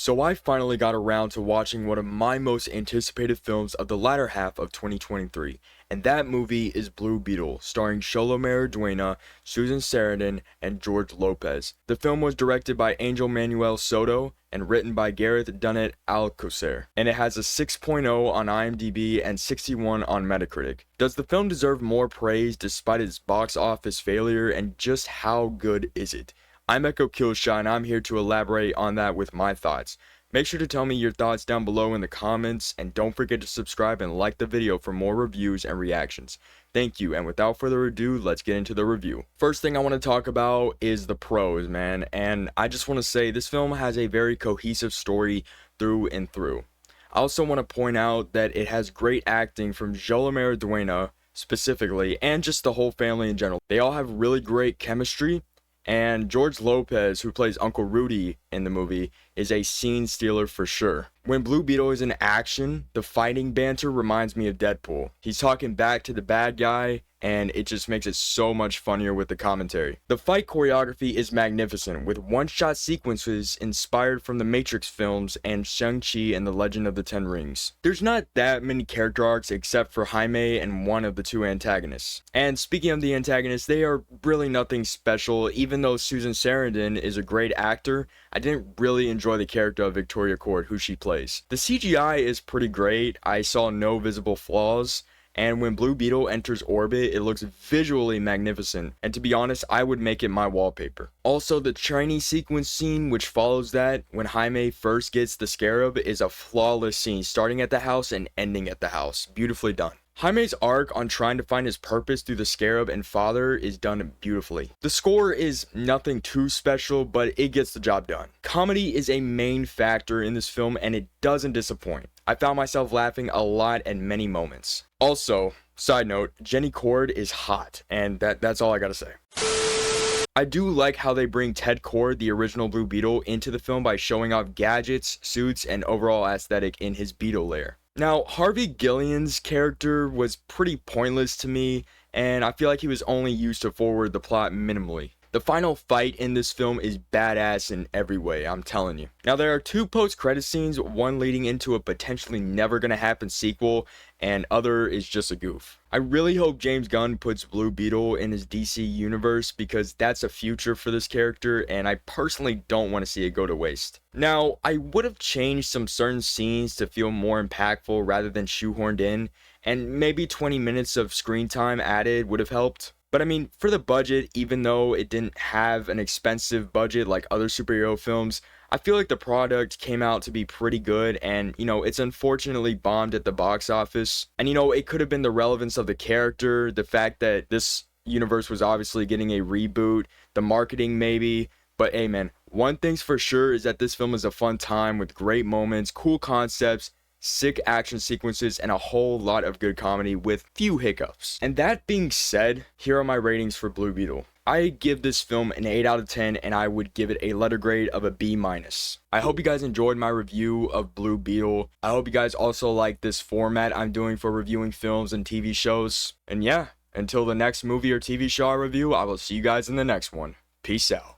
So I finally got around to watching one of my most anticipated films of the latter half of 2023, and that movie is Blue Beetle, starring Xolo Maridueña, Susan Sarandon, and George Lopez. The film was directed by Angel Manuel Soto and written by Gareth Dunnett Alcocer, and it has a 6.0 on IMDb and 61 on Metacritic. Does the film deserve more praise despite its box office failure, and just how good is it? I'm Echo Killshot, and I'm here to elaborate on that with my thoughts. Make sure to tell me your thoughts down below in the comments, and don't forget to subscribe and like the video for more reviews and reactions. Thank you, and without further ado, let's get into the review. First thing I want to talk about is the pros, man, and I just want to say this film has a very cohesive story through and through. I also want to point out that it has great acting from Xolo Maridueña specifically, and just the whole family in general. They all have really great chemistry. And George Lopez, who plays Uncle Rudy in the movie, is a scene stealer for sure. When Blue Beetle is in action, the fighting banter reminds me of Deadpool. He's talking back to the bad guy, and it just makes it so much funnier with the commentary. The fight choreography is magnificent, with one-shot sequences inspired from the Matrix films and Shang-Chi and the Legend of the Ten Rings. There's not that many character arcs except for Jaime and one of the two antagonists. And speaking of the antagonists, they are really nothing special. Even though Susan Sarandon is a great actor, I didn't really enjoy the character of Victoria Court, who she plays. The CGI is pretty great. I saw no visible flaws. And when Blue Beetle enters orbit, it looks visually magnificent, and to be honest, I would make it my wallpaper. Also, the training sequence scene which follows that, when Jaime first gets the scarab, is a flawless scene, starting at the house and ending at the house. Beautifully done. Jaime's arc on trying to find his purpose through the scarab and father is done beautifully. The score is nothing too special, but it gets the job done. Comedy is a main factor in this film, and it doesn't disappoint. I found myself laughing a lot at many moments. Also, side note, Jenny Cord is hot, and that's all I gotta say. I do like how they bring Ted Kord, the original Blue Beetle, into the film by showing off gadgets, suits, and overall aesthetic in his Beetle lair. Now, Harvey Gillian's character was pretty pointless to me, and I feel like he was only used to forward the plot minimally. The final fight in this film is badass in every way, I'm telling you. Now, there are two post-credit scenes, one leading into a potentially never gonna happen sequel, and other is just a goof. I really hope James Gunn puts Blue Beetle in his DC universe, because that's a future for this character, and I personally don't want to see it go to waste. Now, I would have changed some certain scenes to feel more impactful rather than shoehorned in, and maybe 20 minutes of screen time added would have helped. But I mean, for the budget, even though it didn't have an expensive budget like other superhero films, I feel like the product came out to be pretty good, and it's unfortunately bombed at the box office. And it could have been the relevance of the character, the fact that this universe was obviously getting a reboot, the marketing maybe. But hey man, one thing's for sure is that this film is a fun time with great moments, cool concepts, sick action sequences, and a whole lot of good comedy with few hiccups. And that being said, here are my ratings for Blue Beetle. I give this film an 8 out of 10, and I would give it a letter grade of a B-. I hope you guys enjoyed my review of Blue Beetle. I hope you guys also like this format I'm doing for reviewing films and TV shows. And yeah, until the next movie or TV show I review, I will see you guys in the next one. Peace out.